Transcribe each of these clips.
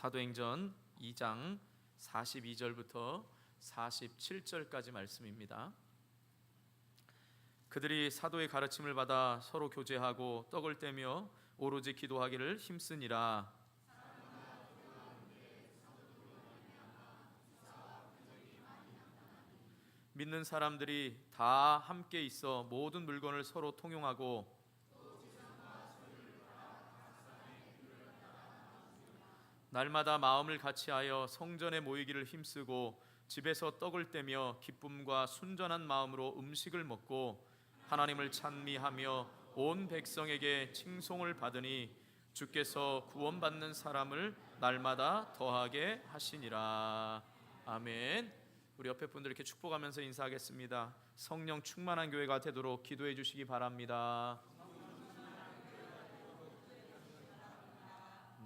사도행전 2장 42절부터 47절까지 말씀입니다. 그들이 사도의 가르침을 받아 서로 교제하고 떡을 떼며 오로지 기도하기를 힘쓰니라. 믿는 사람들이 다 함께 있어 모든 물건을 서로 통용하고 날마다 마음을 같이하여 성전에 모이기를 힘쓰고 집에서 떡을 떼며 기쁨과 순전한 마음으로 음식을 먹고 하나님을 찬미하며 온 백성에게 칭송을 받으니 주께서 구원받는 사람을 날마다 더하게 하시니라. 아멘. 우리 옆에 분들 이렇게 축복하면서 인사하겠습니다. 성령 충만한 교회가 되도록 기도해 주시기 바랍니다.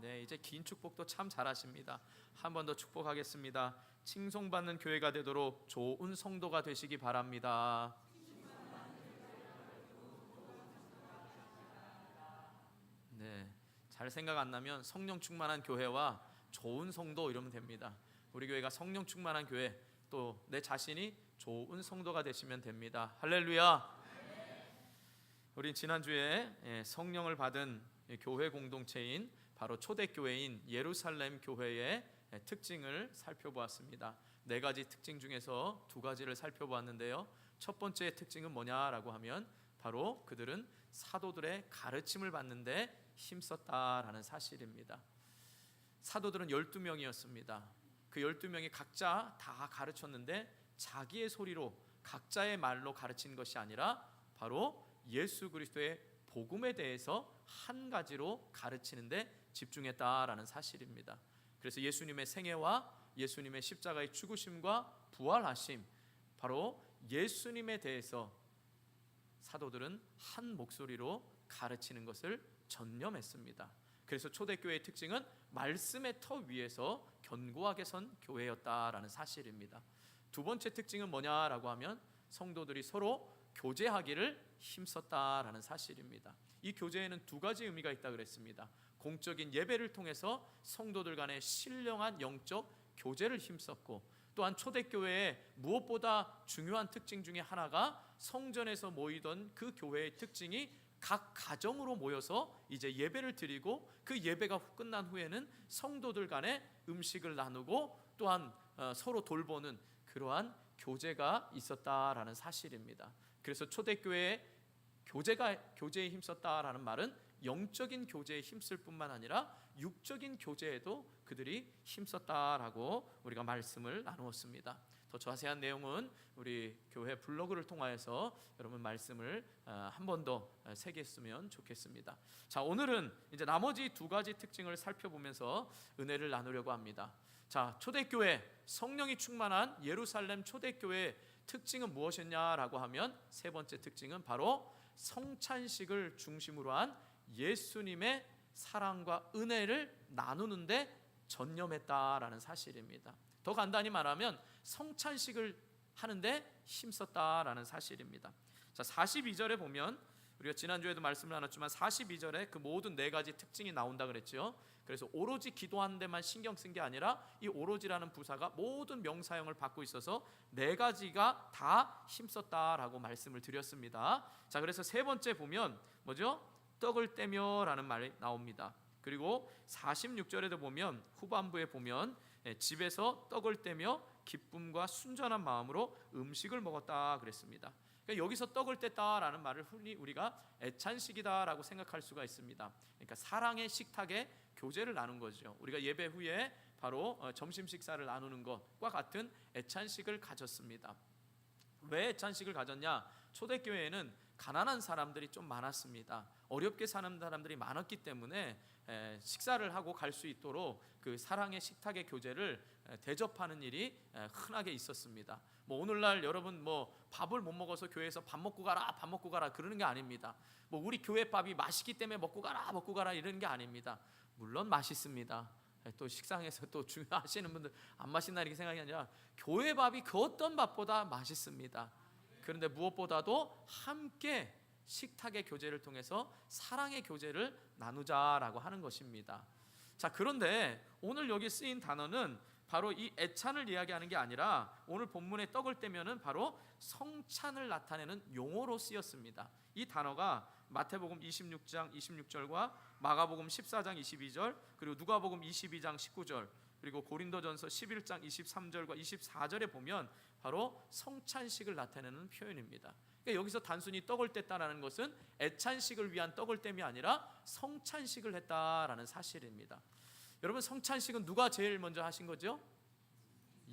네, 이제 긴 축복도 참 잘하십니다. 한 번 더 축복하겠습니다. 칭송받는 교회가 되도록 좋은 성도가 되시기 바랍니다. 네, 잘 생각 안 나면 성령 충만한 교회와 좋은 성도 이러면 됩니다. 우리 교회가 성령 충만한 교회, 또 내 자신이 좋은 성도가 되시면 됩니다. 할렐루야. 우리 지난주에 성령을 받은 교회 공동체인 바로 초대교회인 예루살렘 교회의 특징을 살펴보았습니다. 네 가지 특징 중에서 두 가지를 살펴보았는데요. 첫 번째 특징은 뭐냐라고 하면 바로 그들은 사도들의 가르침을 받는데 힘썼다라는 사실입니다. 사도들은 12명이었습니다. 그 12명이 각자 다 가르쳤는데 자기의 소리로 각자의 말로 가르친 것이 아니라 바로 예수 그리스도의 복음에 대해서 한 가지로 가르치는데 집중했다라는 사실입니다. 그래서 예수님의 생애와 예수님의 십자가의 죽으심과 부활하심, 바로 예수님에 대해서 사도들은 한 목소리로 가르치는 것을 전념했습니다. 그래서 초대교회의 특징은 말씀의 터 위에서 견고하게 선 교회였다라는 사실입니다. 두 번째 특징은 뭐냐라고 하면 성도들이 서로 교제하기를 힘썼다라는 사실입니다. 이 교제에는 두 가지 의미가 있다고 그랬습니다. 공적인 예배를 통해서 성도들 간의 신령한 영적 교제를 힘썼고, 또한 초대교회의 무엇보다 중요한 특징 중에 하나가 성전에서 모이던 그 교회의 특징이 각 가정으로 모여서 이제 예배를 드리고 그 예배가 끝난 후에는 성도들 간에 음식을 나누고 또한 서로 돌보는 그러한 교제가 있었다라는 사실입니다. 그래서 초대교회의 교제에 힘썼다라는 말은 영적인 교제에 힘쓸 뿐만 아니라 육적인 교제에도 그들이 힘썼다라고 우리가 말씀을 나누었습니다. 더 자세한 내용은 우리 교회 블로그를 통하여서 여러분 말씀을 한 번 더 새겼으면 좋겠습니다. 자, 오늘은 이제 나머지 두 가지 특징을 살펴보면서 은혜를 나누려고 합니다. 자, 초대교회, 성령이 충만한 예루살렘 초대교회의 특징은 무엇이냐라고 하면 세 번째 특징은 바로 성찬식을 중심으로 한 예수님의 사랑과 은혜를 나누는데 전념했다라는 사실입니다. 더 간단히 말하면 성찬식을 하는데 힘썼다라는 사실입니다. 자, 42절에 보면 우리가 지난주에도 말씀을 나눴지만 42절에 그 모든 네 가지 특징이 나온다 그랬죠. 그래서 오로지 기도하는 데만 신경 쓴 게 아니라 이 오로지라는 부사가 모든 명사형을 받고 있어서 네 가지가 다 힘썼다라고 말씀을 드렸습니다. 자, 그래서 세 번째 보면 뭐죠? 떡을 떼며 라는 말이 나옵니다. 그리고 46절에도 보면 후반부에 보면 집에서 떡을 떼며 기쁨과 순전한 마음으로 음식을 먹었다 그랬습니다. 그러니까 여기서 떡을 뗐다라는 말을 흔히 우리가 애찬식이다라고 생각할 수가 있습니다. 그러니까 사랑의 식탁에 교제를 나눈 거죠. 우리가 예배 후에 바로 점심 식사를 나누는 것과 같은 애찬식을 가졌습니다. 왜 애찬식을 가졌냐? 초대교회에는 가난한 사람들이 좀 많았습니다. 어렵게 사는 사람들이 많았기 때문에 식사를 하고 갈 수 있도록 그 사랑의 식탁의 교제를 대접하는 일이 흔하게 있었습니다. 뭐 오늘날 여러분 뭐 밥을 못 먹어서 교회에서 밥 먹고 가라 그러는 게 아닙니다. 뭐 우리 교회 밥이 맛있기 때문에 먹고 가라 이러는 게 아닙니다. 물론 맛있습니다. 또 식상에서 또 중요하시는 분들 안 맛있나 이렇게 생각이 아니라 교회 밥이 그 어떤 밥보다 맛있습니다. 그런데 무엇보다도 함께 식탁의 교제를 통해서 사랑의 교제를 나누자라고 하는 것입니다. 자, 그런데 오늘 여기 쓰인 단어는 바로 이 애찬을 이야기하는 게 아니라 오늘 본문에 떡을 떼면은 바로 성찬을 나타내는 용어로 쓰였습니다. 이 단어가 마태복음 26장 26절과 마가복음 14장 22절, 그리고 누가복음 22장 19절, 그리고 고린도전서 11장 23절과 24절에 보면 바로 성찬식을 나타내는 표현입니다. 그러니까 여기서 단순히 떡을 뗐다라는 것은 애찬식을 위한 떡을 뗄이 아니라 성찬식을 했다라는 사실입니다. 여러분, 성찬식은 누가 제일 먼저 하신 거죠?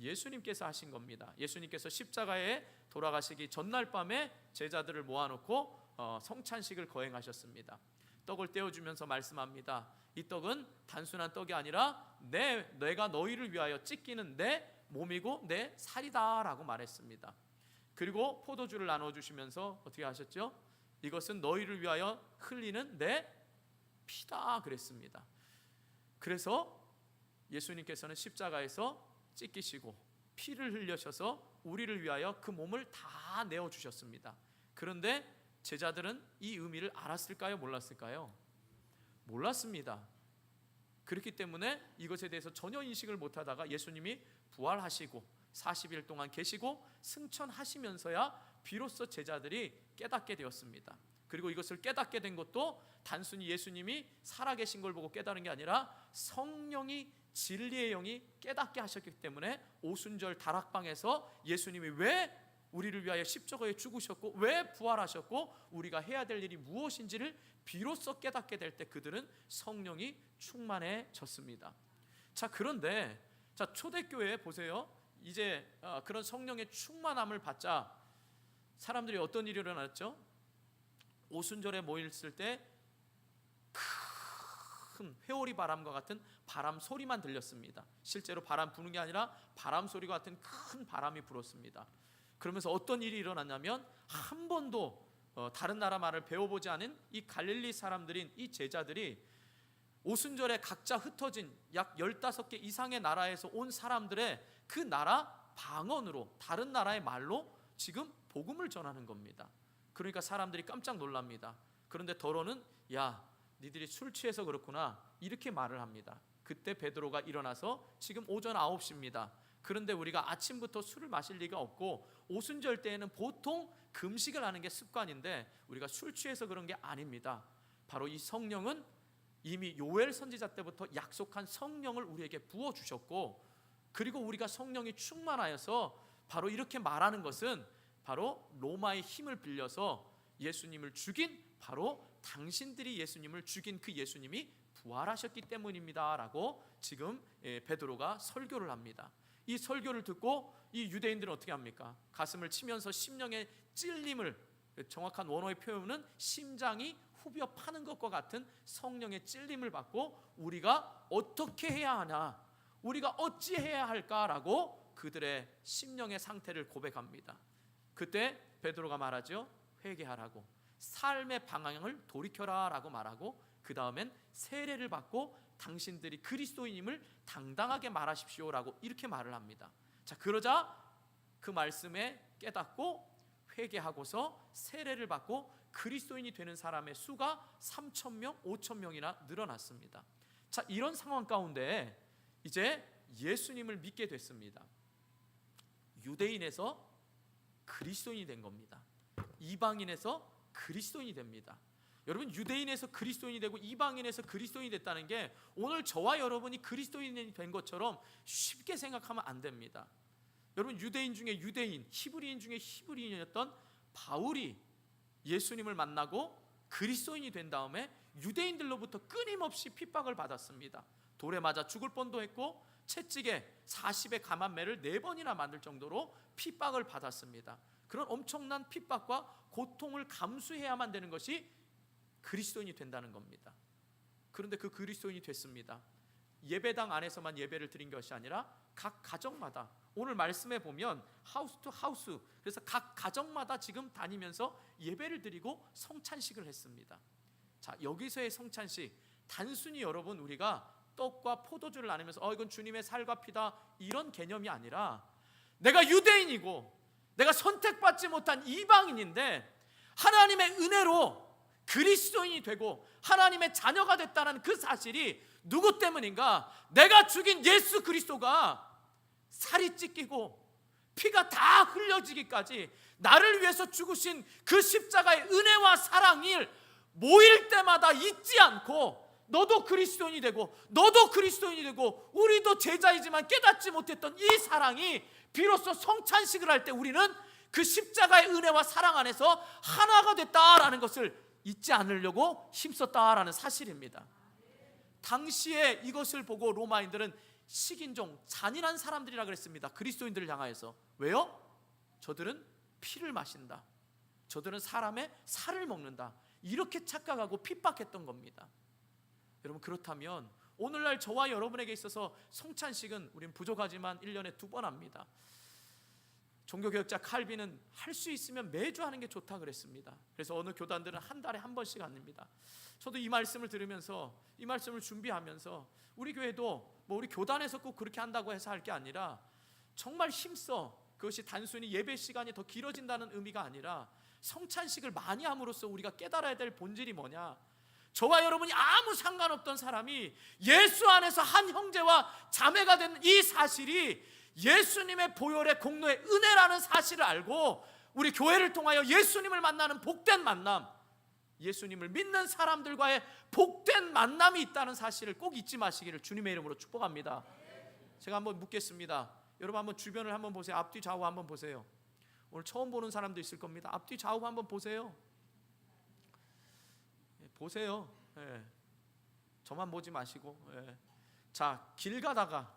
예수님께서 하신 겁니다. 예수님께서 십자가에 돌아가시기 전날 밤에 제자들을 모아놓고 성찬식을 거행하셨습니다. 떡을 떼어주면서 말씀합니다. 이 떡은 단순한 떡이 아니라 내가 너희를 위하여 찢기는 내 몸이고 내 살이다 라고 말했습니다. 그리고 포도주를 나눠주시면서 어떻게 하셨죠? 이것은 너희를 위하여 흘리는 내 피다 그랬습니다. 그래서 예수님께서는 십자가에서 찢기시고 피를 흘려셔서 우리를 위하여 그 몸을 다 내어주셨습니다. 그런데 제자들은 이 의미를 알았을까요? 몰랐을까요? 몰랐습니다. 그렇기 때문에 이것에 대해서 전혀 인식을 못하다가 예수님이 부활하시고 40일 동안 계시고 승천하시면서야 비로소 제자들이 깨닫게 되었습니다. 그리고 이것을 깨닫게 된 것도 단순히 예수님이 살아계신 걸 보고 깨달은 게 아니라 성령이, 진리의 영이 깨닫게 하셨기 때문에 오순절 다락방에서 예수님이 왜 우리를 위하여 십자가에 죽으셨고 왜 부활하셨고 우리가 해야 될 일이 무엇인지를 비로소 깨닫게 될 때 그들은 성령이 충만해졌습니다. 자, 그런데 초대교회 보세요. 이제 그런 성령의 충만함을 받자 사람들이 어떤 일이 일어났죠? 오순절에 모였을 때 큰 회오리 바람과 같은 바람 소리만 들렸습니다. 실제로 바람 부는 게 아니라 바람 소리와 같은 큰 바람이 불었습니다. 그러면서 어떤 일이 일어났냐면 한 번도 다른 나라 말을 배워보지 않은 이 갈릴리 사람들인 이 제자들이 오순절에 각자 흩어진 약 15개 이상의 나라에서 온 사람들의 그 나라 방언으로 다른 나라의 말로 지금 복음을 전하는 겁니다. 그러니까 사람들이 깜짝 놀랍니다. 그런데 더러는 야, 니들이 술 취해서 그렇구나 이렇게 말을 합니다. 그때 베드로가 일어나서 지금 오전 9시입니다. 그런데 우리가 아침부터 술을 마실 리가 없고 오순절 때에는 보통 금식을 하는 게 습관인데 우리가 술 취해서 그런 게 아닙니다. 바로 이 성령은 이미 요엘 선지자 때부터 약속한 성령을 우리에게 부어주셨고 그리고 우리가 성령이 충만하여서 바로 이렇게 말하는 것은 바로 로마의 힘을 빌려서 예수님을 죽인 바로 당신들이 예수님을 죽인 그 예수님이 부활하셨기 때문입니다 라고 지금 베드로가 설교를 합니다. 이 설교를 듣고 이 유대인들은 어떻게 합니까? 가슴을 치면서 심령의 찔림을, 정확한 원어의 표현은 심장이 후벼 파는 것과 같은 성령의 찔림을 받고 우리가 어떻게 해야 하나, 우리가 어찌해야 할까라고 그들의 심령의 상태를 고백합니다. 그때 베드로가 말하죠. 회개하라고, 삶의 방향을 돌이켜라 라고 말하고 그 다음엔 세례를 받고 당신들이 그리스도인임을 당당하게 말하십시오 라고 이렇게 말을 합니다. 자, 그러자 그 말씀에 깨닫고 회개하고서 세례를 받고 그리스도인이 되는 사람의 수가 3,000명, 5,000명이나 늘어났습니다. 자, 이런 상황 가운데 이제 예수님을 믿게 됐습니다. 유대인에서 그리스도인이 된 겁니다. 이방인에서 그리스도인이 됩니다. 여러분, 유대인에서 그리스도인이 되고 이방인에서 그리스도인이 됐다는 게 오늘 저와 여러분이 그리스도인이 된 것처럼 쉽게 생각하면 안 됩니다. 여러분, 유대인 중에 유대인, 히브리인 중에 히브리인이었던 바울이 예수님을 만나고 그리스도인이 된 다음에 유대인들로부터 끊임없이 핍박을 받았습니다. 돌에 맞아 죽을 뻔도 했고 채찍에 40의 감한매를 4번이나 만들 정도로 핍박을 받았습니다. 그런 엄청난 핍박과 고통을 감수해야만 되는 것이 그리스도인이 된다는 겁니다. 그런데 그 그리스도인이 됐습니다. 예배당 안에서만 예배를 드린 것이 아니라 각 가정마다, 오늘 말씀에 보면 하우스 투 하우스, 그래서 각 가정마다 지금 다니면서 예배를 드리고 성찬식을 했습니다. 자, 여기서의 성찬식, 단순히 여러분 우리가 떡과 포도주를 나누면서 이건 주님의 살과 피다 이런 개념이 아니라 내가 유대인이고 내가 선택받지 못한 이방인인데 하나님의 은혜로 그리스도인이 되고 하나님의 자녀가 됐다는 그 사실이 누구 때문인가? 내가 죽인 예수 그리스도가 살이 찢기고 피가 다 흘려지기까지 나를 위해서 죽으신 그 십자가의 은혜와 사랑을 모일 때마다 잊지 않고, 너도 그리스도인이 되고 너도 그리스도인이 되고 우리도 제자이지만 깨닫지 못했던 이 사랑이 비로소 성찬식을 할 때 우리는 그 십자가의 은혜와 사랑 안에서 하나가 됐다라는 것을 잊지 않으려고 힘썼다라는 사실입니다. 당시에 이것을 보고 로마인들은 식인종, 잔인한 사람들이라 그랬습니다. 그리스도인들을 향하여서. 왜요? 저들은 피를 마신다, 저들은 사람의 살을 먹는다, 이렇게 착각하고 핍박했던 겁니다. 여러분, 그렇다면 오늘날 저와 여러분에게 있어서 성찬식은 우린 부족하지만 1년에 2번 합니다. 종교개혁자 칼빈은 할 수 있으면 매주 하는 게 좋다 그랬습니다. 그래서 어느 교단들은 한 달에 한 번씩 합니다. 저도 이 말씀을 들으면서, 이 말씀을 준비하면서 우리 교회도 뭐 우리 교단에서 꼭 그렇게 한다고 해서 할 게 아니라 정말 힘써, 그것이 단순히 예배 시간이 더 길어진다는 의미가 아니라 성찬식을 많이 함으로써 우리가 깨달아야 될 본질이 뭐냐, 저와 여러분이 아무 상관없던 사람이 예수 안에서 한 형제와 자매가 된 이 사실이 예수님의 보혈의 공로의 은혜라는 사실을 알고 우리 교회를 통하여 예수님을 만나는 복된 만남, 예수님을 믿는 사람들과의 복된 만남이 있다는 사실을 꼭 잊지 마시기를 주님의 이름으로 축복합니다. 제가 한번 묻겠습니다. 여러분 한번 주변을 한번 보세요. 앞뒤 좌우 한번 보세요. 오늘 처음 보는 사람도 있을 겁니다. 앞뒤 좌우 한번 보세요. 보세요. 예. 저만 보지 마시고. 예. 자, 길 가다가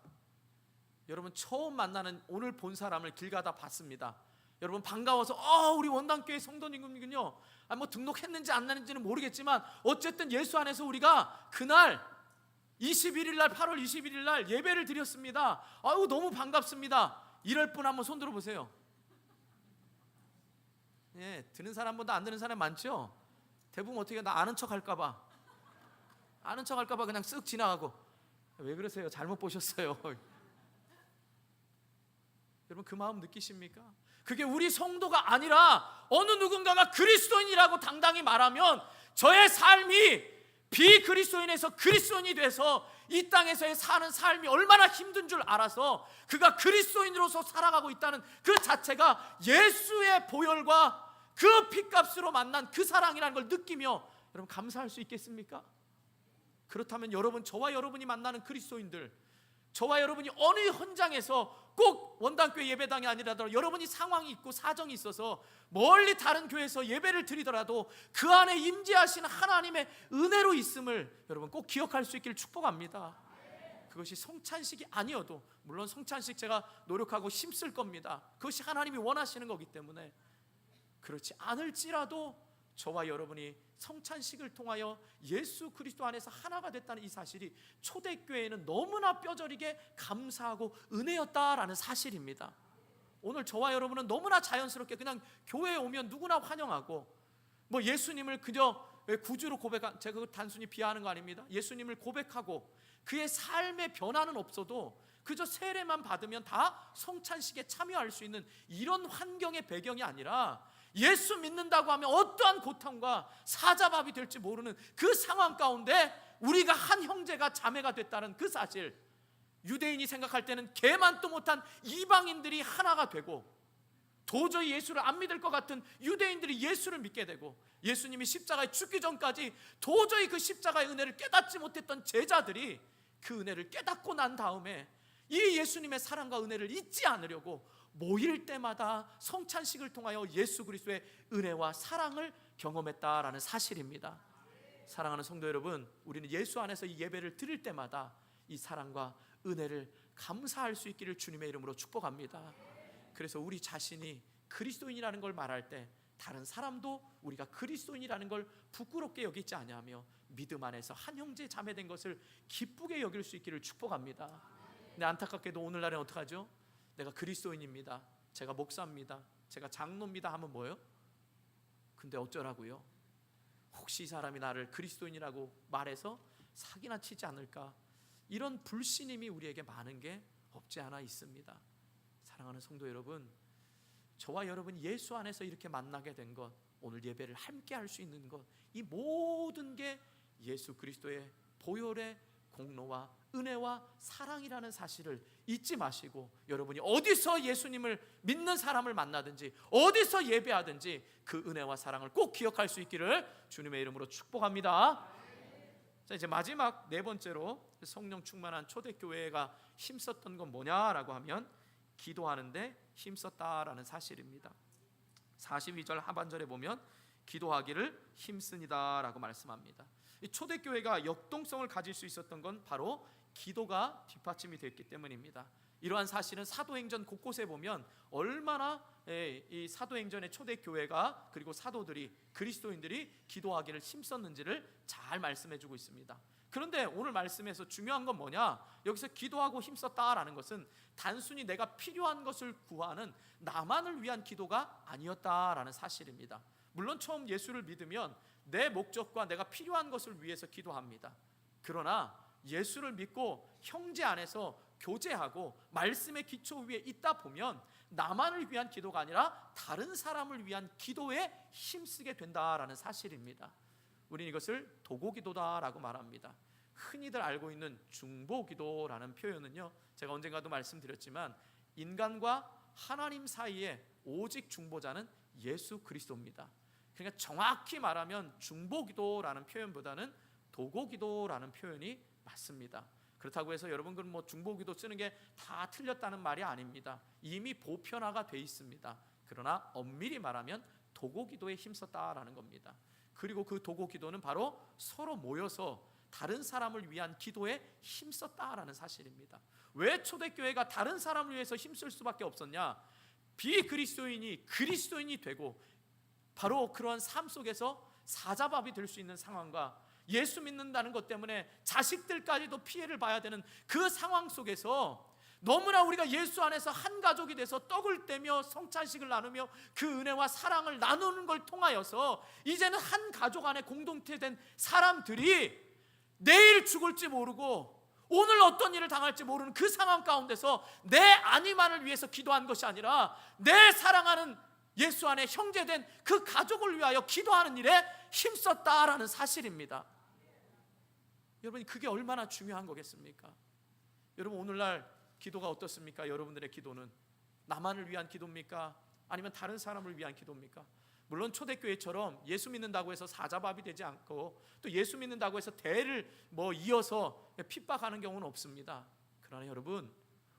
여러분 처음 만나는, 오늘 본 사람을 길 가다 봤습니다. 여러분 반가워서 우리 원당교회 성도님이군요. 뭐 등록했는지 안 했는지는 모르겠지만 어쨌든 예수 안에서 우리가 그날 21일 날, 8월 21일 날 예배를 드렸습니다. 아유 너무 반갑습니다. 이럴 분 한번 손 들어 보세요. 예, 드는 사람보다 안 드는 사람 많죠? 대부분 어떻게, 나 아는 척 할까 봐 그냥 쓱 지나가고. 왜 그러세요? 잘못 보셨어요. 여러분 그 마음 느끼십니까? 그게 우리 성도가 아니라 어느 누군가가 그리스도인이라고 당당히 말하면 저의 삶이 비그리스도인에서 그리스도인이 돼서 이 땅에서의 사는 삶이 얼마나 힘든 줄 알아서 그가 그리스도인으로서 살아가고 있다는 그 자체가 예수의 보혈과 그 핏값으로 만난 그 사랑이라는 걸 느끼며 여러분 감사할 수 있겠습니까? 그렇다면 여러분, 저와 여러분이 만나는 그리스도인들, 저와 여러분이 어느 현장에서 꼭 원당교회 예배당이 아니라도 여러분이 상황이 있고 사정이 있어서 멀리 다른 교회에서 예배를 드리더라도 그 안에 임재하시는 하나님의 은혜로 있음을 여러분 꼭 기억할 수 있기를 축복합니다. 그것이 성찬식이 아니어도, 물론 성찬식 제가 노력하고 힘쓸 겁니다. 그것이 하나님이 원하시는 거기 때문에. 그렇지 않을지라도 저와 여러분이 성찬식을 통하여 예수 그리스도 안에서 하나가 됐다는 이 사실이 초대교회에는 너무나 뼈저리게 감사하고 은혜였다라는 사실입니다. 오늘 저와 여러분은 너무나 자연스럽게 그냥 교회에 오면 누구나 환영하고, 뭐 예수님을 그저 구주로 고백한, 제가 그걸 단순히 비하하는 거 아닙니다. 예수님을 고백하고 그의 삶의 변화는 없어도 그저 세례만 받으면 다 성찬식에 참여할 수 있는 이런 환경의 배경이 아니라, 예수 믿는다고 하면 어떠한 고통과 사자밥이 될지 모르는 그 상황 가운데 우리가 한 형제가 자매가 됐다는 그 사실, 유대인이 생각할 때는 개만도 못한 이방인들이 하나가 되고, 도저히 예수를 안 믿을 것 같은 유대인들이 예수를 믿게 되고, 예수님이 십자가에 죽기 전까지 도저히 그 십자가의 은혜를 깨닫지 못했던 제자들이 그 은혜를 깨닫고 난 다음에 이 예수님의 사랑과 은혜를 잊지 않으려고 모일 때마다 성찬식을 통하여 예수 그리스도의 은혜와 사랑을 경험했다라는 사실입니다. 사랑하는 성도 여러분, 우리는 예수 안에서 이 예배를 드릴 때마다 이 사랑과 은혜를 감사할 수 있기를 주님의 이름으로 축복합니다. 그래서 우리 자신이 그리스도인이라는 걸 말할 때 다른 사람도 우리가 그리스도인이라는 걸 부끄럽게 여기지 아니하며 믿음 안에서 한 형제 자매 된 것을 기쁘게 여길 수 있기를 축복합니다. 근데 안타깝게도 오늘날엔 어떡하죠? 내가 그리스도인입니다, 제가 목사입니다, 제가 장로입니다 하면 뭐예요? 근데 어쩌라고요? 혹시 이 사람이 나를 그리스도인이라고 말해서 사기나 치지 않을까? 이런 불신임이 우리에게 많은 게 없지 않아 있습니다. 사랑하는 성도 여러분, 저와 여러분이 예수 안에서 이렇게 만나게 된 것, 오늘 예배를 함께 할 수 있는 것, 이 모든 게 예수 그리스도의 보혈의 공로와 은혜와 사랑이라는 사실을 잊지 마시고, 여러분이 어디서 예수님을 믿는 사람을 만나든지 어디서 예배하든지 그 은혜와 사랑을 꼭 기억할 수 있기를 주님의 이름으로 축복합니다. 자, 이제 마지막 네 번째로 성령 충만한 초대교회가 힘썼던 건 뭐냐라고 하면 기도하는데 힘썼다라는 사실입니다. 42절 하반절에 보면 기도하기를 힘쓰니다라고 말씀합니다. 이 초대교회가 역동성을 가질 수 있었던 건 바로 기도가 뒷받침이 됐기 때문입니다. 이러한 사실은 사도행전 곳곳에 보면 얼마나 이 사도행전의 초대교회가 그리고 사도들이, 그리스도인들이 기도하기를 힘썼는지를 잘 말씀해주고 있습니다. 그런데 오늘 말씀에서 중요한 건 뭐냐? 여기서 기도하고 힘썼다라는 것은 단순히 내가 필요한 것을 구하는 나만을 위한 기도가 아니었다라는 사실입니다. 물론 처음 예수를 믿으면 내 목적과 내가 필요한 것을 위해서 기도합니다. 그러나 예수를 믿고 형제 안에서 교제하고 말씀의 기초 위에 있다 보면 나만을 위한 기도가 아니라 다른 사람을 위한 기도에 힘쓰게 된다라는 사실입니다. 우리는 이것을 도고기도다라고 말합니다. 흔히들 알고 있는 중보기도라는 표현은요, 제가 언젠가도 말씀드렸지만 인간과 하나님 사이에 오직 중보자는 예수 그리스도입니다. 그러니까 정확히 말하면 중보기도라는 표현보다는 도고기도라는 표현이 맞습니다. 그렇다고 해서 여러분 그 뭐 중보기도 쓰는 게 다 틀렸다는 말이 아닙니다. 이미 보편화가 돼 있습니다. 그러나 엄밀히 말하면 도고기도에 힘썼다라는 겁니다. 그리고 그 도고기도는 바로 서로 모여서 다른 사람을 위한 기도에 힘썼다라는 사실입니다. 왜 초대교회가 다른 사람을 위해서 힘쓸 수밖에 없었냐? 비그리스도인이 그리스도인이 되고 바로 그러한 삶 속에서 사자밥이 될 수 있는 상황과 예수 믿는다는 것 때문에 자식들까지도 피해를 봐야 되는 그 상황 속에서 너무나 우리가 예수 안에서 한 가족이 돼서 떡을 떼며 성찬식을 나누며 그 은혜와 사랑을 나누는 걸 통하여서 이제는 한 가족 안에 공동체 된 사람들이 내일 죽을지 모르고 오늘 어떤 일을 당할지 모르는 그 상황 가운데서 내 안위만을 위해서 기도한 것이 아니라 내 사랑하는 예수 안에 형제된 그 가족을 위하여 기도하는 일에 힘썼다라는 사실입니다. 여러분, 그게 얼마나 중요한 거겠습니까? 여러분, 오늘날 기도가 어떻습니까? 여러분들의 기도는 나만을 위한 기도입니까? 아니면 다른 사람을 위한 기도입니까? 물론 초대교회처럼 예수 믿는다고 해서 사자밥이 되지 않고 또 예수 믿는다고 해서 대를 이어서 핍박하는 경우는 없습니다. 그러나 여러분,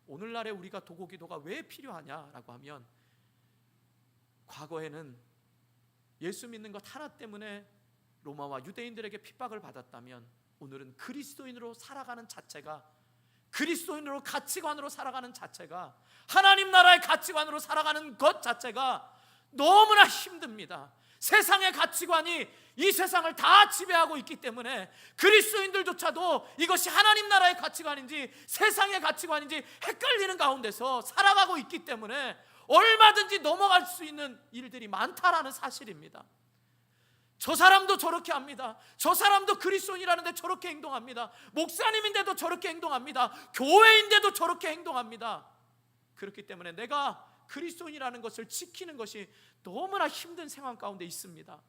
오늘날에 우리가 도고기도가 왜 필요하냐라고 하면 과거에는 예수 믿는 것 하나 때문에 로마와 유대인들에게 핍박을 받았다면 오늘은 그리스도인으로 살아가는 자체가, 그리스도인으로 가치관으로 살아가는 자체가, 하나님 나라의 가치관으로 살아가는 것 자체가 너무나 힘듭니다. 세상의 가치관이 이 세상을 다 지배하고 있기 때문에 그리스도인들조차도 이것이 하나님 나라의 가치관인지 세상의 가치관인지 헷갈리는 가운데서 살아가고 있기 때문에 얼마든지 넘어갈 수 있는 일들이 많다라는 사실입니다. 저 사람도 저렇게 합니다. 저 사람도 그리스도인이라는데 저렇게 행동합니다. 목사님인데도 저렇게 행동합니다. 교회인데도 저렇게 행동합니다. 그렇기 때문에 내가 그리스도인이라는 것을 지키는 것이 너무나 힘든 상황 가운데 있습니다.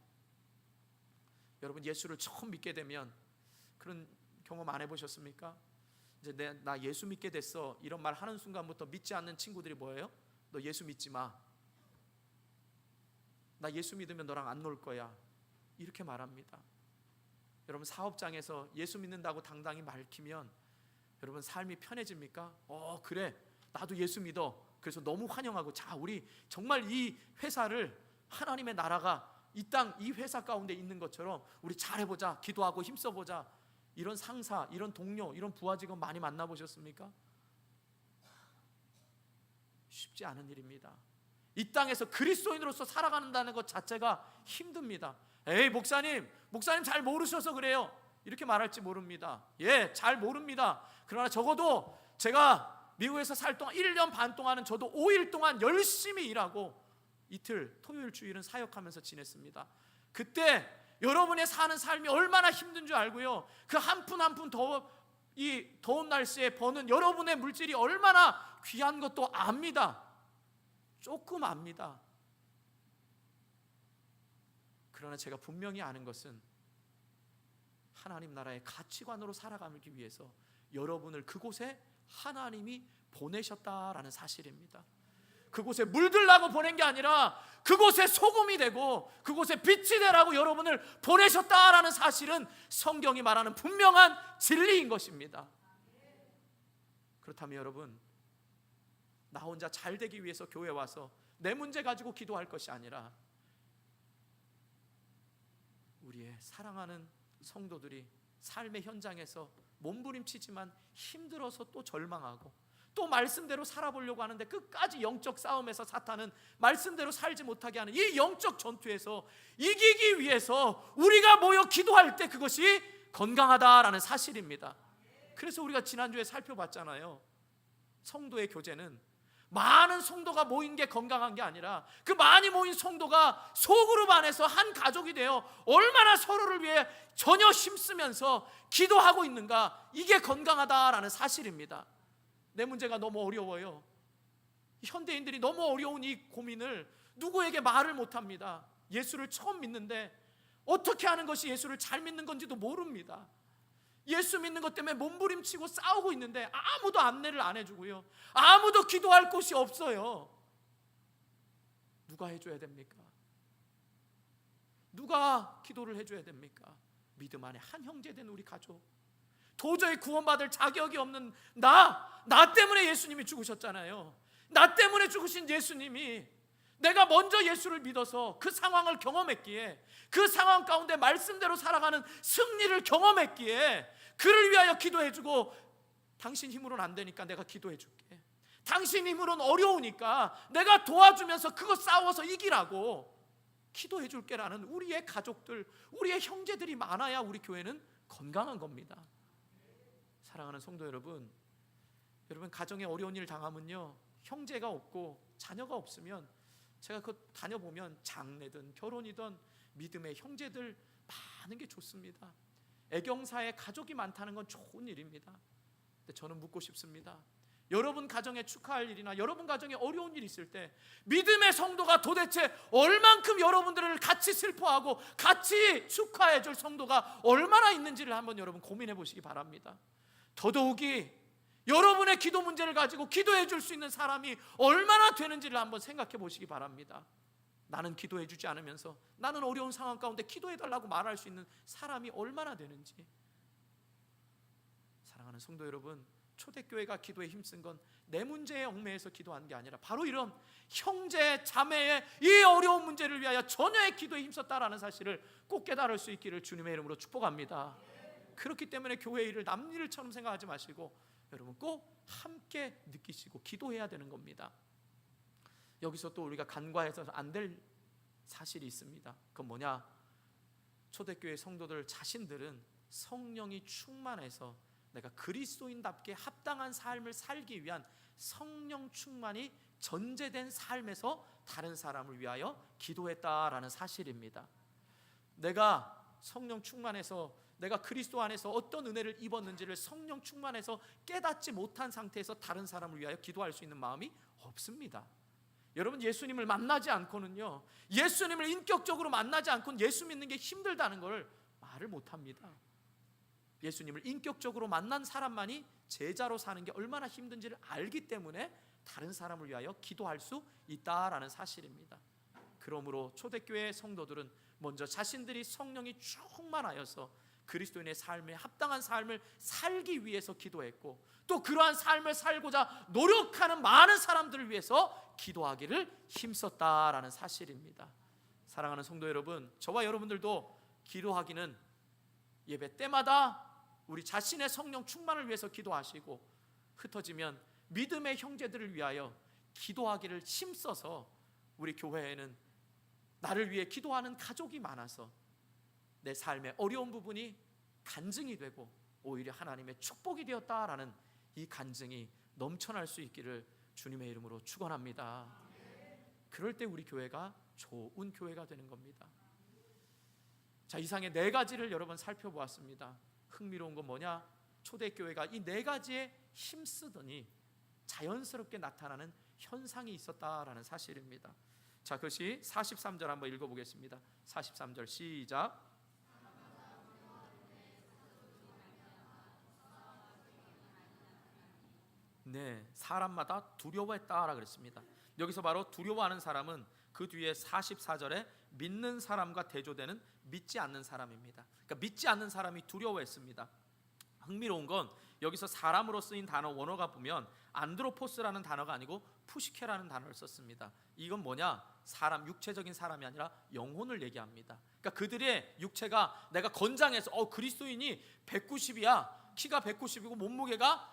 여러분, 예수를 처음 믿게 되면 그런 경험 안 해보셨습니까? 이제 나 예수 믿게 됐어 이런 말 하는 순간부터 믿지 않는 친구들이 뭐예요? 너 예수 믿지 마. 나 예수 믿으면 너랑 안 놀 거야. 이렇게 말합니다. 여러분, 사업장에서 예수 믿는다고 당당히 밝히면 여러분 삶이 편해집니까? 그래, 나도 예수 믿어. 그래서 너무 환영하고, 자, 우리 정말 이 회사를 하나님의 나라가 이 땅 이 회사 가운데 있는 것처럼 우리 잘해보자, 기도하고 힘써보자. 이런 상사, 이런 동료, 이런 부하 직원 많이 만나보셨습니까? 쉽지 않은 일입니다. 이 땅에서 그리스도인으로서 살아간다는 것 자체가 힘듭니다. 에이, 목사님 잘 모르셔서 그래요. 이렇게 말할지 모릅니다. 예, 잘 모릅니다. 그러나 적어도 제가 미국에서 살 동안 1년 반 동안은 저도 5일 동안 열심히 일하고 이틀, 토요일, 주일은 사역하면서 지냈습니다. 그때 여러분의 사는 삶이 얼마나 힘든 줄 알고요. 그 한 푼 한 푼 이 더운 날씨에 버는 여러분의 물질이 얼마나 귀한 것도 압니다. 조금 압니다. 그러나 제가 분명히 아는 것은 하나님 나라의 가치관으로 살아가기 위해서 여러분을 그곳에 하나님이 보내셨다라는 사실입니다. 그곳에 물들라고 보낸 게 아니라 그곳에 소금이 되고 그곳에 빛이 되라고 여러분을 보내셨다라는 사실은 성경이 말하는 분명한 진리인 것입니다. 그렇다면 여러분, 나 혼자 잘 되기 위해서 교회 와서 내 문제 가지고 기도할 것이 아니라 우리의 사랑하는 성도들이 삶의 현장에서 몸부림치지만 힘들어서 또 절망하고 또 말씀대로 살아보려고 하는데 끝까지 영적 싸움에서 사탄은 말씀대로 살지 못하게 하는 이 영적 전투에서 이기기 위해서 우리가 모여 기도할 때 그것이 건강하다라는 사실입니다. 그래서 우리가 지난주에 살펴봤잖아요. 성도의 교제는 많은 성도가 모인 게 건강한 게 아니라 그 많이 모인 성도가 소그룹 안에서 한 가족이 되어 얼마나 서로를 위해 전혀 힘쓰면서 기도하고 있는가, 이게 건강하다라는 사실입니다. 내 문제가 너무 어려워요. 현대인들이 너무 어려운 이 고민을 누구에게 말을 못합니다. 예수를 처음 믿는데 어떻게 하는 것이 예수를 잘 믿는 건지도 모릅니다. 예수 믿는 것 때문에 몸부림치고 싸우고 있는데 아무도 안내를 안 해주고요, 아무도 기도할 곳이 없어요. 누가 해줘야 됩니까? 누가 기도를 해줘야 됩니까? 믿음 안에 한 형제 된 우리 가족, 도저히 구원받을 자격이 없는 나 때문에 예수님이 죽으셨잖아요. 나 때문에 죽으신 예수님이 내가 먼저 예수를 믿어서 그 상황을 경험했기에, 그 상황 가운데 말씀대로 살아가는 승리를 경험했기에 그를 위하여 기도해주고, 당신 힘으로는 안 되니까 내가 기도해줄게, 당신 힘으로는 어려우니까 내가 도와주면서 그거 싸워서 이기라고 기도해줄게라는 우리의 가족들, 우리의 형제들이 많아야 우리 교회는 건강한 겁니다. 사랑하는 성도 여러분, 여러분 가정에 어려운 일 당하면요, 형제가 없고 자녀가 없으면 제가 그 다녀보면 장례든 결혼이든 믿음의 형제들 많은 게 좋습니다. 애경사에 가족이 많다는 건 좋은 일입니다. 근데 저는 묻고 싶습니다. 여러분 가정에 축하할 일이나 여러분 가정에 어려운 일이 있을 때 믿음의 성도가 도대체 얼만큼 여러분들을 같이 슬퍼하고 같이 축하해 줄 성도가 얼마나 있는지를 한번 여러분 고민해 보시기 바랍니다. 더더욱이 여러분의 기도 문제를 가지고 기도해 줄 수 있는 사람이 얼마나 되는지를 한번 생각해 보시기 바랍니다. 나는 기도해 주지 않으면서 나는 어려운 상황 가운데 기도해 달라고 말할 수 있는 사람이 얼마나 되는지. 사랑하는 성도 여러분, 초대교회가 기도에 힘쓴 건 내 문제에 얽매여서 기도한 게 아니라 바로 이런 형제 자매의 이 어려운 문제를 위하여 전혀의 기도에 힘썼다라는 사실을 꼭 깨달을 수 있기를 주님의 이름으로 축복합니다. 그렇기 때문에 교회 일을 남 일처럼 생각하지 마시고 여러분 꼭 함께 느끼시고 기도해야 되는 겁니다. 여기서 또 우리가 간과해서 안 될 사실이 있습니다. 그건 뭐냐? 초대교회 성도들 자신들은 성령이 충만해서 내가 그리스도인답게 합당한 삶을 살기 위한 성령 충만이 전제된 삶에서 다른 사람을 위하여 기도했다라는 사실입니다. 내가 성령 충만해서 내가 그리스도 안에서 어떤 은혜를 입었는지를 성령 충만해서 깨닫지 못한 상태에서 다른 사람을 위하여 기도할 수 있는 마음이 없습니다. 여러분 예수님을 만나지 않고는요, 예수님을 인격적으로 만나지 않고는 예수 믿는 게 힘들다는 걸 말을 못합니다. 예수님을 인격적으로 만난 사람만이 제자로 사는 게 얼마나 힘든지를 알기 때문에 다른 사람을 위하여 기도할 수 있다라는 사실입니다. 그러므로 초대교회 성도들은 먼저 자신들이 성령이 충만하여서 그리스도인의 삶에 합당한 삶을 살기 위해서 기도했고, 또 그러한 삶을 살고자 노력하는 많은 사람들을 위해서 기도하기를 힘썼다라는 사실입니다. 사랑하는 성도 여러분, 저와 여러분들도 기도하기는 예배 때마다 우리 자신의 성령 충만을 위해서 기도하시고, 흩어지면 믿음의 형제들을 위하여 기도하기를 힘써서 우리 교회에는 나를 위해 기도하는 가족이 많아서 내 삶의 어려운 부분이 간증이 되고 오히려 하나님의 축복이 되었다라는 이 간증이 넘쳐날 수 있기를 주님의 이름으로 축원합니다. 그럴 때 우리 교회가 좋은 교회가 되는 겁니다. 자, 이상의 네 가지를 여러 번 살펴보았습니다. 흥미로운 건 뭐냐? 초대교회가 이 네 가지에 힘쓰더니 자연스럽게 나타나는 현상이 있었다라는 사실입니다. 자, 그것이 43절 한번 읽어보겠습니다. 43절 시작. 네, 사람마다 두려워했다라 그랬습니다. 여기서 바로 두려워하는 사람은 그 뒤에 44절에 믿는 사람과 대조되는 믿지 않는 사람입니다. 그러니까 믿지 않는 사람이 두려워했습니다. 흥미로운 건 여기서 사람으로 쓰인 단어 원어가 보면 안드로포스라는 단어가 아니고 푸시케라는 단어를 썼습니다. 이건 뭐냐? 사람, 육체적인 사람이 아니라 영혼을 얘기합니다. 그러니까 그들의 육체가 내가 건장해서 그리스도인이 190이야, 키가 190이고 몸무게가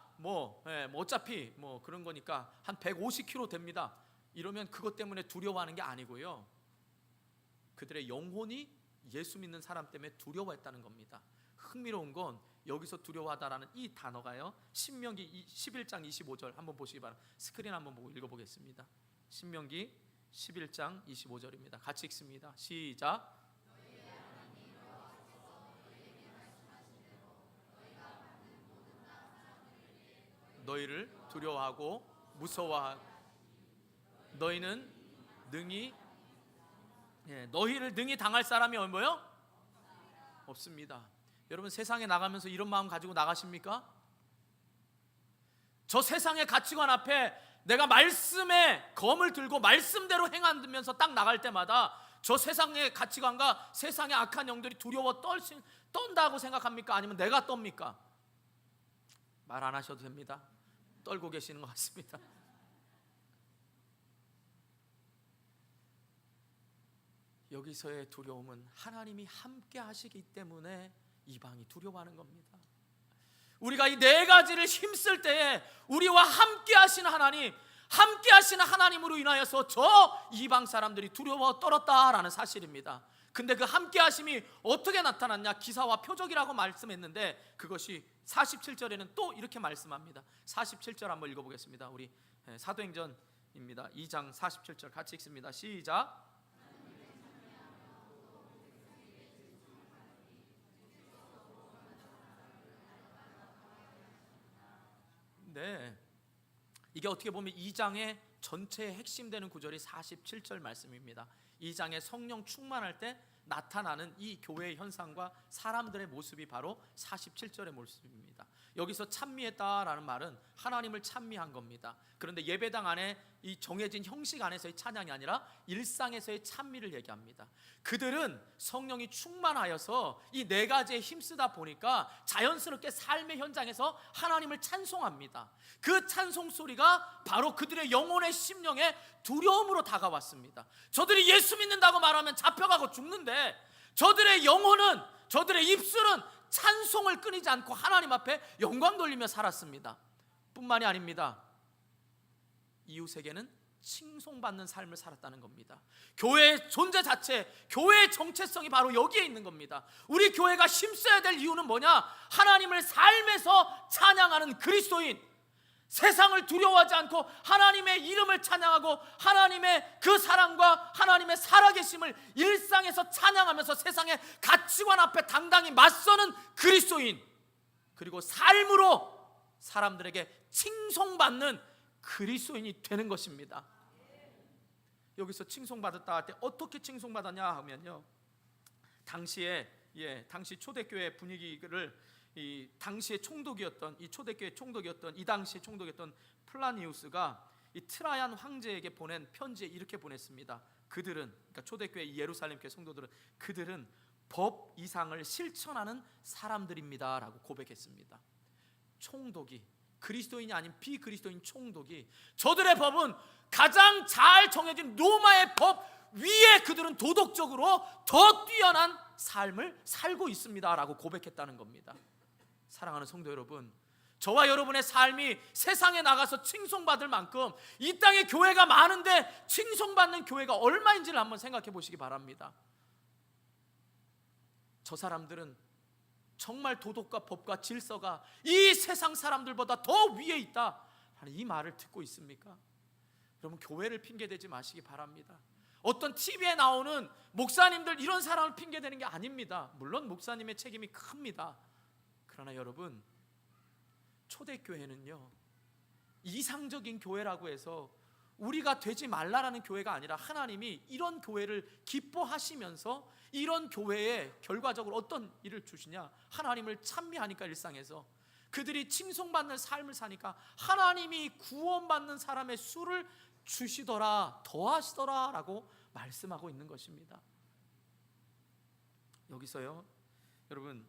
어차피 그런 거니까 한 150kg 됩니다. 이러면 그것 때문에 두려워하는 게 아니고요, 그들의 영혼이 예수 믿는 사람 때문에 두려워했다는 겁니다. 흥미로운 건 여기서 두려워하다라는 이 단어가요, 신명기 11장 25절 한번 보시기 바랍니다. 스크린 한번 보고 읽어보겠습니다. 신명기 11장 25절입니다. 같이 읽습니다. 시작. 너희를 두려워하고 무서워하고 너희는 너희를 능히 당할 사람이 뭐요? 없습니다. 여러분, 세상에 나가면서 이런 마음 가지고 나가십니까? 저 세상의 가치관 앞에 내가 말씀의 검을 들고 말씀대로 행하면서 딱 나갈 때마다 저 세상의 가치관과 세상의 악한 영들이 두려워 떤다고 생각합니까? 아니면 내가 떱니까? 말 안 하셔도 됩니다. 떨고 계시는 것 같습니다. 여기서의 두려움은 하나님이 함께 하시기 때문에 이방이 두려워하는 겁니다. 우리가 이 네 가지를 힘쓸 때에 우리와 함께 하시는 하나님, 함께 하시는 하나님으로 인하여서 저 이방 사람들이 두려워 떨었다라는 사실입니다. 근데 그 함께 하심이 어떻게 나타났냐? 기사와 표적이라고 말씀했는데 그것이 47절에는 또 이렇게 말씀합니다. 47절 한번 읽어보겠습니다. 우리 사도행전입니다. 2장 47절 같이 읽습니다. 시작. 네, 이게 어떻게 보면 2장의 전체의 핵심 되는 구절이 47절 말씀입니다. 2장의 성령 충만할 때 나타나는 이 교회의 현상과 사람들의 모습이 바로 47절의 모습입니다. 여기서 찬미했다라는 말은 하나님을 찬미한 겁니다. 그런데 예배당 안에 이 정해진 형식 안에서의 찬양이 아니라 일상에서의 찬미를 얘기합니다. 그들은 성령이 충만하여서 이 네 가지에 힘쓰다 보니까 자연스럽게 삶의 현장에서 하나님을 찬송합니다. 그 찬송 소리가 바로 그들의 영혼의 심령에 두려움으로 다가왔습니다. 저들이 예수 믿는다고 말하면 잡혀가고 죽는데 저들의 영혼은, 저들의 입술은 찬송을 끊이지 않고 하나님 앞에 영광 돌리며 살았습니다. 뿐만이 아닙니다. 이웃에게는 칭송받는 삶을 살았다는 겁니다. 교회의 존재 자체, 교회의 정체성이 바로 여기에 있는 겁니다. 우리 교회가 힘써야 될 이유는 뭐냐? 하나님을 삶에서 찬양하는 그리스도인, 세상을 두려워하지 않고 하나님의 이름을 찬양하고 하나님의 그 사랑과 하나님의 살아계심을 일상에서 찬양하면서 세상의 가치관 앞에 당당히 맞서는 그리스도인, 그리고 삶으로 사람들에게 칭송받는 그리스도인이 되는 것입니다. 여기서 칭송받았다 할 때 어떻게 칭송받았냐 하면요, 당시 초대교회 분위기를 당시의 총독이었던 이 당시의 총독이었던 플라니우스가 이 트라얀 황제에게 보낸 편지에 이렇게 보냈습니다. 그러니까 초대교회 예루살렘 교회 성도들은 그들은 법 이상을 실천하는 사람들입니다라고 고백했습니다. 총독이, 그리스도인이 아닌 비그리스도인 총독이 저들의 법은 가장 잘 정해진 로마의 법 위에 그들은 도덕적으로 더 뛰어난 삶을 살고 있습니다라고 고백했다는 겁니다. 사랑하는 성도 여러분, 저와 여러분의 삶이 세상에 나가서 칭송받을 만큼 이 땅에 교회가 많은데 칭송받는 교회가 얼마인지를 한번 생각해 보시기 바랍니다. 저 사람들은 정말 도덕과 법과 질서가 이 세상 사람들보다 더 위에 있다 하는 이 말을 듣고 있습니까? 여러분, 교회를 핑계대지 마시기 바랍니다. 어떤 TV에 나오는 목사님들 이런 사람을 핑계대는 게 아닙니다. 물론 목사님의 책임이 큽니다. 그러나 여러분, 초대교회는요, 이상적인 교회라고 해서 우리가 되지 말라라는 교회가 아니라 하나님이 이런 교회를 기뻐하시면서 이런 교회에 결과적으로 어떤 일을 주시냐? 하나님을 찬미하니까 일상에서 그들이 칭송받는 삶을 사니까 하나님이 구원받는 사람의 수를 주시더라, 더하시더라 라고 말씀하고 있는 것입니다. 여기서요, 여러분,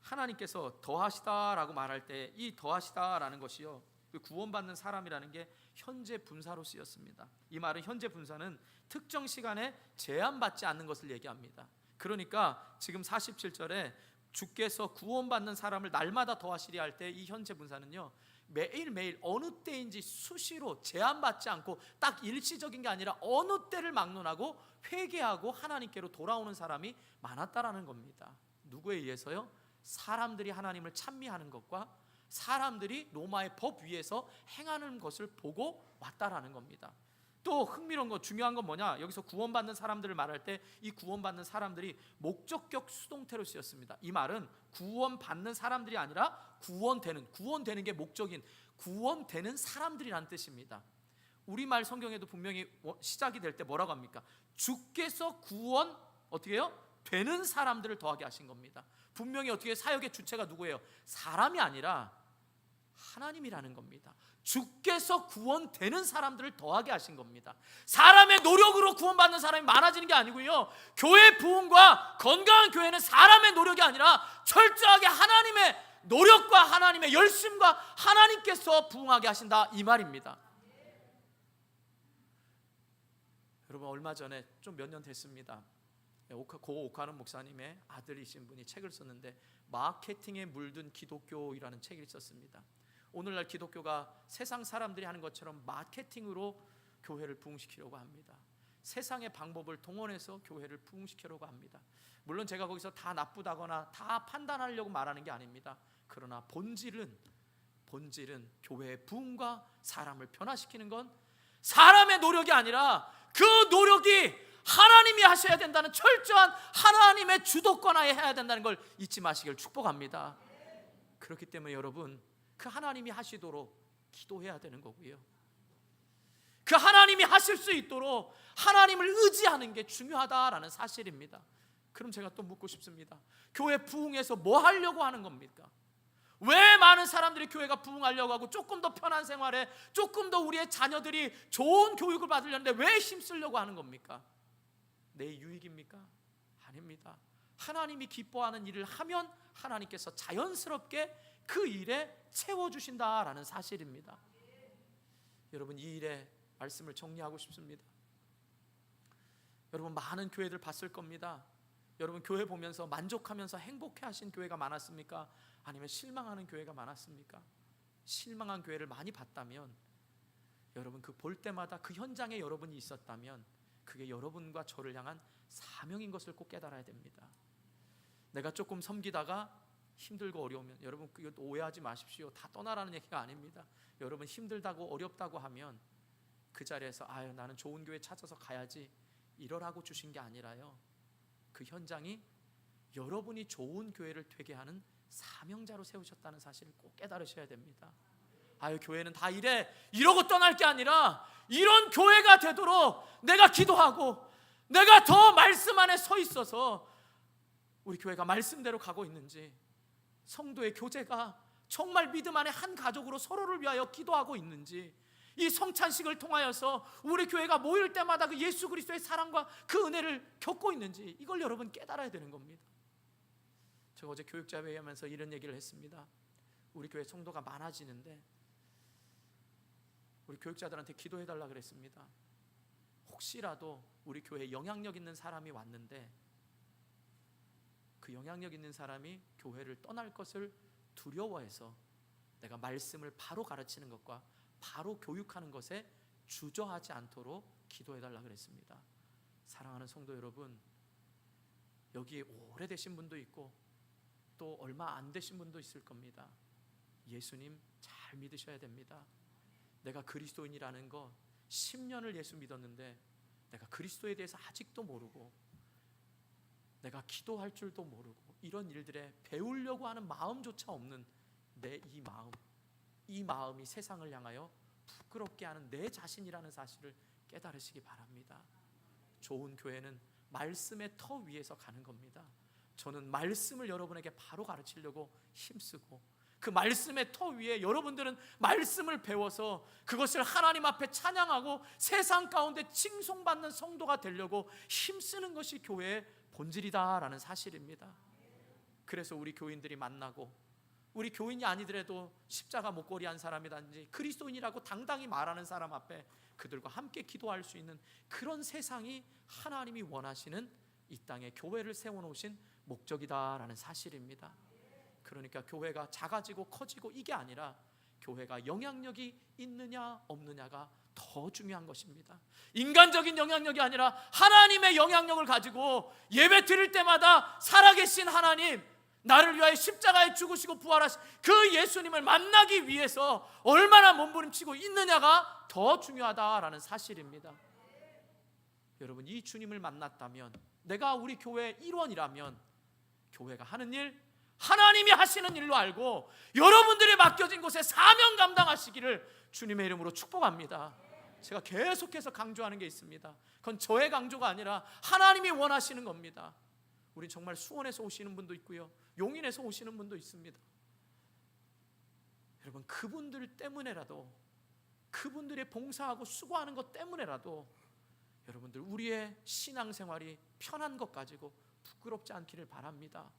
하나님께서 더하시다라고 말할 때 이 더하시다라는 것이요, 그 구원받는 사람이라는 게 현재 분사로 쓰였습니다. 이 말은 현재 분사는 특정 시간에 제한받지 않는 것을 얘기합니다. 그러니까 지금 47절에 주께서 구원받는 사람을 날마다 더하시리 할 때 이 현재 분사는요, 매일매일 어느 때인지 수시로 제한받지 않고 딱 일시적인 게 아니라 어느 때를 막론하고 회개하고 하나님께로 돌아오는 사람이 많았다라는 겁니다. 누구에 의해서요? 사람들이 하나님을 찬미하는 것과 사람들이 로마의 법 위에서 행하는 것을 보고 왔다라는 겁니다. 또 흥미로운 거, 중요한 건 뭐냐? 여기서 구원받는 사람들을 말할 때 이 구원받는 사람들이 목적격 수동태로 쓰였습니다. 이 말은 구원받는 사람들이 아니라 구원되는 게 목적인 구원되는 사람들이라는 뜻입니다. 우리말 성경에도 분명히 시작이 될 때 뭐라고 합니까? 주께서 구원 어떻게 해요? 되는 사람들을 더하게 하신 겁니다. 분명히 어떻게 사역의 주체가 누구예요? 사람이 아니라 하나님이라는 겁니다. 주께서 구원되는 사람들을 더하게 하신 겁니다. 사람의 노력으로 구원받는 사람이 많아지는 게 아니고요, 교회 부흥과 건강한 교회는 사람의 노력이 아니라 철저하게 하나님의 노력과 하나님의 열심과 하나님께서 부흥하게 하신다, 이 말입니다. 여러분, 얼마 전에 좀 몇 년 됐습니다. 고 오카는 목사님의 아들이신 분이 책을 썼는데 마케팅에 물든 기독교이라는 책을 썼습니다. 오늘날 기독교가 세상 사람들이 하는 것처럼 마케팅으로 교회를 부흥시키려고 합니다. 세상의 방법을 동원해서 교회를 부흥시키려고 합니다. 물론 제가 거기서 다 나쁘다거나 다 판단하려고 말하는 게 아닙니다. 그러나 본질은 교회의 부흥과 사람을 변화시키는 건 사람의 노력이 아니라 그 노력이 하나님이 하셔야 된다는 철저한 하나님의 주도권 하에 해야 된다는 걸 잊지 마시길 축복합니다. 그렇기 때문에 여러분, 그 하나님이 하시도록 기도해야 되는 거고요, 그 하나님이 하실 수 있도록 하나님을 의지하는 게 중요하다라는 사실입니다. 그럼 제가 또 묻고 싶습니다. 교회 부흥해서 뭐 하려고 하는 겁니까? 왜 많은 사람들이 교회가 부흥하려고 하고 조금 더 편한 생활에, 조금 더 우리의 자녀들이 좋은 교육을 받으려는데 왜 힘쓰려고 하는 겁니까? 내 유익입니까? 아닙니다. 하나님이 기뻐하는 일을 하면 하나님께서 자연스럽게 그 일에 채워주신다라는 사실입니다. 여러분, 이 일의 말씀을 정리하고 싶습니다. 여러분, 많은 교회들 봤을 겁니다. 여러분, 교회 보면서 만족하면서 행복해 하신 교회가 많았습니까? 아니면 실망하는 교회가 많았습니까? 실망한 교회를 많이 봤다면, 여러분, 그 볼 때마다 그 현장에 여러분이 있었다면 그게 여러분과 저를 향한 사명인 것을 꼭 깨달아야 됩니다. 내가 조금 섬기다가 힘들고 어려우면, 여러분, 이거 오해하지 마십시오. 다 떠나라는 얘기가 아닙니다. 여러분, 힘들다고 어렵다고 하면 그 자리에서 아유, 나는 좋은 교회 찾아서 가야지 이러라고 주신 게 아니라요, 그 현장이 여러분이 좋은 교회를 되게 하는 사명자로 세우셨다는 사실을 꼭 깨달으셔야 됩니다. 아유, 교회는 다 이래, 이러고 떠날 게 아니라 이런 교회가 되도록 내가 기도하고 내가 더 말씀 안에 서 있어서 우리 교회가 말씀대로 가고 있는지, 성도의 교제가 정말 믿음 안에 한 가족으로 서로를 위하여 기도하고 있는지, 이 성찬식을 통하여서 우리 교회가 모일 때마다 그 예수 그리스도의 사랑과 그 은혜를 겪고 있는지, 이걸 여러분 깨달아야 되는 겁니다. 제가 어제 교육자 회의하면서 이런 얘기를 했습니다. 우리 교회 성도가 많아지는데 우리 교육자들한테 기도해달라 그랬습니다. 혹시라도 우리 교회에 영향력 있는 사람이 왔는데 그 영향력 있는 사람이 교회를 떠날 것을 두려워해서 내가 말씀을 바로 가르치는 것과 바로 교육하는 것에 주저하지 않도록 기도해달라 그랬습니다. 사랑하는 성도 여러분, 여기에 오래되신 분도 있고 또 얼마 안 되신 분도 있을 겁니다. 예수님 잘 믿으셔야 됩니다. 내가 그리스도인이라는 거 10년을 예수 믿었는데 내가 그리스도에 대해서 아직도 모르고 내가 기도할 줄도 모르고 이런 일들에 배우려고 하는 마음조차 없는 내 이 마음이 세상을 향하여 부끄럽게 하는 내 자신이라는 사실을 깨달으시기 바랍니다. 좋은 교회는 말씀의 터 위에서 가는 겁니다. 저는 말씀을 여러분에게 바로 가르치려고 힘쓰고 그 말씀의 터 위에 여러분들은 말씀을 배워서 그것을 하나님 앞에 찬양하고 세상 가운데 칭송받는 성도가 되려고 힘쓰는 것이 교회의 본질이다라는 사실입니다. 그래서 우리 교인들이 만나고, 우리 교인이 아니더라도 십자가 목걸이 한 사람이든지 그리스도인이라고 당당히 말하는 사람 앞에 그들과 함께 기도할 수 있는 그런 세상이 하나님이 원하시는 이 땅에 교회를 세워놓으신 목적이다라는 사실입니다. 그러니까 교회가 작아지고 커지고 이게 아니라 교회가 영향력이 있느냐 없느냐가 더 중요한 것입니다. 인간적인 영향력이 아니라 하나님의 영향력을 가지고 예배 드릴 때마다 살아계신 하나님, 나를 위하여 십자가에 죽으시고 부활하신 그 예수님을 만나기 위해서 얼마나 몸부림치고 있느냐가 더 중요하다라는 사실입니다. 여러분, 이 주님을 만났다면, 내가 우리 교회의 일원이라면 교회가 하는 일, 하나님이 하시는 일로 알고 여러분들이 맡겨진 곳에 사명 감당하시기를 주님의 이름으로 축복합니다. 제가 계속해서 강조하는 게 있습니다. 그건 저의 강조가 아니라 하나님이 원하시는 겁니다. 우리 정말 수원에서 오시는 분도 있고요, 용인에서 오시는 분도 있습니다. 여러분, 그분들 때문에라도, 그분들의 봉사하고 수고하는 것 때문에라도 여러분들 우리의 신앙생활이 편한 것 가지고 부끄럽지 않기를 바랍니다.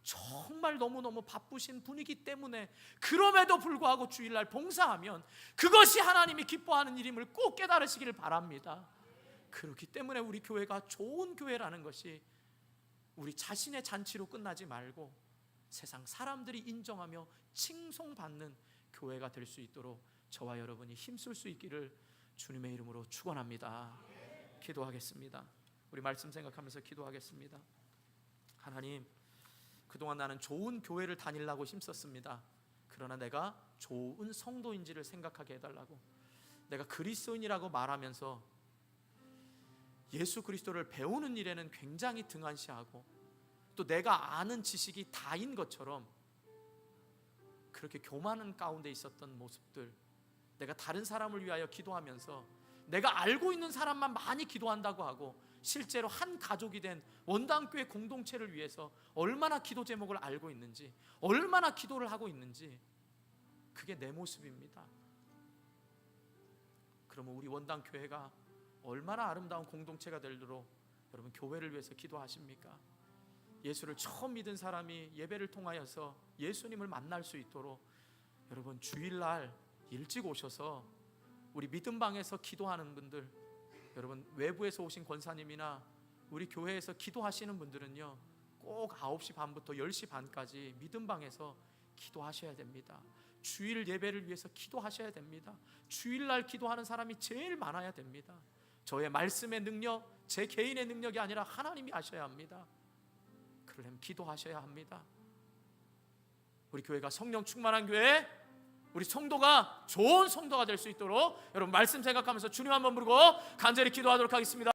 정말 너무너무 바쁘신 분이기 때문에 그럼에도 불구하고 주일날 봉사하면 그것이 하나님이 기뻐하는 일임을 꼭 깨달으시기를 바랍니다. 그렇기 때문에 우리 교회가 좋은 교회라는 것이 우리 자신의 잔치로 끝나지 말고 세상 사람들이 인정하며 칭송받는 교회가 될 수 있도록 저와 여러분이 힘쓸 수 있기를 주님의 이름으로 축원합니다. 기도하겠습니다. 우리 말씀 생각하면서 기도하겠습니다. 하나님, 그동안 나는 좋은 교회를 다니려고 힘썼습니다. 그러나 내가 좋은 성도인지를 생각하게 해달라고. 내가 그리스도인이라고 말하면서 예수 그리스도를 배우는 일에는 굉장히 등한시하고, 또 내가 아는 지식이 다인 것처럼 그렇게 교만한 가운데 있었던 모습들, 내가 다른 사람을 위하여 기도하면서 내가 알고 있는 사람만 많이 기도한다고 하고 실제로 한 가족이 된 원당교회 공동체를 위해서 얼마나 기도 제목을 알고 있는지, 얼마나 기도를 하고 있는지, 그게 내 모습입니다. 그러면 우리 원당교회가 얼마나 아름다운 공동체가 되도록 여러분 교회를 위해서 기도하십니까? 예수를 처음 믿은 사람이 예배를 통하여서 예수님을 만날 수 있도록 여러분 주일날 일찍 오셔서 우리 믿음방에서 기도하는 분들, 여러분 외부에서 오신 권사님이나 우리 교회에서 기도하시는 분들은요, 꼭 9시 반부터 10시 반까지 믿음방에서 기도하셔야 됩니다. 주일 예배를 위해서 기도하셔야 됩니다. 주일날 기도하는 사람이 제일 많아야 됩니다. 저의 말씀의 능력, 제 개인의 능력이 아니라 하나님이 하셔야 합니다. 그러려면 기도하셔야 합니다. 우리 교회가 성령 충만한 교회, 우리 성도가 좋은 성도가 될 수 있도록 여러분 말씀 생각하면서 주님 한번 부르고 간절히 기도하도록 하겠습니다.